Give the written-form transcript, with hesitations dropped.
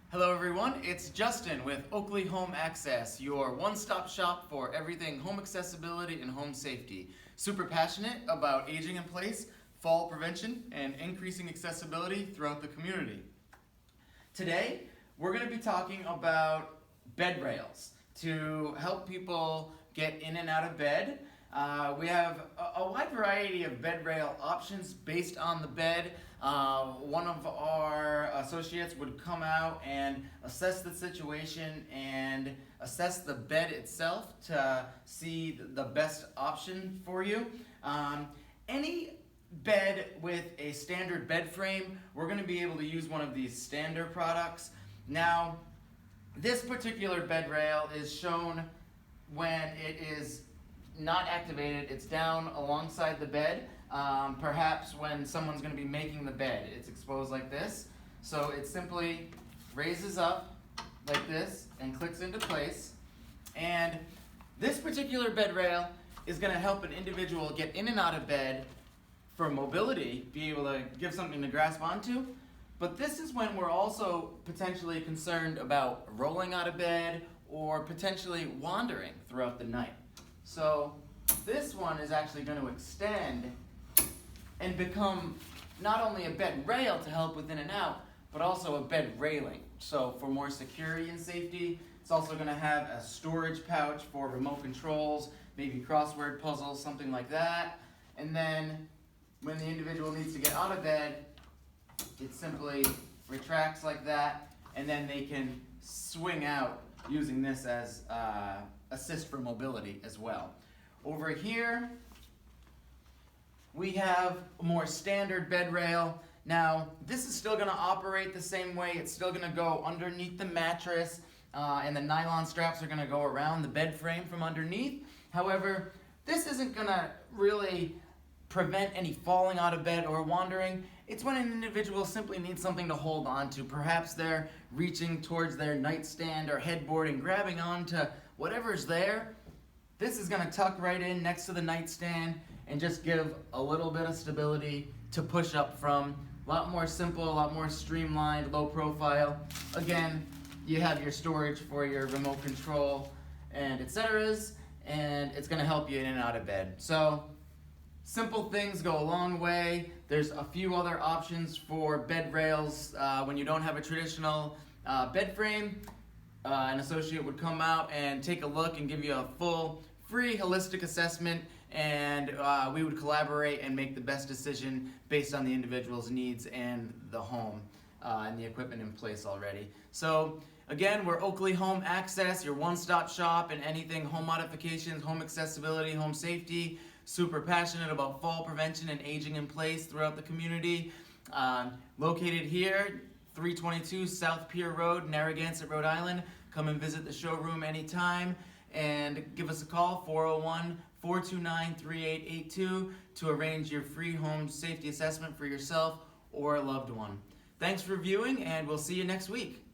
Hello everyone, it's Justin with Oakley Home Access, your one-stop shop for everything home accessibility and home safety. Super passionate about aging in place, fall prevention, and increasing accessibility throughout the community. Today, we're going to be talking about bed rails to help people get in and out of bed. We have a wide variety of bed rail options based on the bed. One of our associates would come out and assess the situation and assess the bed itself to see the best option for you. Any bed with a standard bed frame, we're going to be able to use one of these standard products. Now, this particular bed rail is shown when it is not activated. It's down alongside the bed. Perhaps when someone's going to be making the bed, it's exposed like this. So it simply raises up like this and clicks into place. And this particular bed rail is going to help an individual get in and out of bed for mobility, be able to give something to grasp onto. But this is when we're also potentially concerned about rolling out of bed or potentially wandering throughout the night. So this one is actually going to extend and become not only a bed rail to help with in and out, but also a bed railing. So for more security and safety, it's also going to have a storage pouch for remote controls, maybe crossword puzzles, something like that. And then when the individual needs to get out of bed, it simply retracts like that, and then they can swing out using this as assist for mobility as well. Over here, we have a more standard bed rail. Now, this is still going to operate the same way. It's still going to go underneath the mattress, and the nylon straps are going to go around the bed frame from underneath. However, this isn't going to really prevent any falling out of bed or wandering. It's when an individual simply needs something to hold on to. Perhaps they're reaching towards their nightstand or headboard and grabbing onto whatever's there. This is going to tuck right in next to the nightstand and just give a little bit of stability to push up from. A lot more simple, a lot more streamlined, low profile. Again, you have your storage for your remote control and etc.'s, and it's going to help you in and out of bed. So simple things go a long way. There's a few other options for bed rails when you don't have a traditional bed frame. An associate would come out and take a look and give you a full, free, holistic assessment, and we would collaborate and make the best decision based on the individual's needs and the home and the equipment in place already. So again, we're Oakley Home Access, your one-stop shop in anything home modifications, home accessibility, home safety. Super passionate about fall prevention and aging in place throughout the community. Located here, 322 South Pier Road, Narragansett, Rhode Island. Come and visit the showroom anytime and give us a call, 401-429-3882, to arrange your free home safety assessment for yourself or a loved one. Thanks for viewing, and we'll see you next week.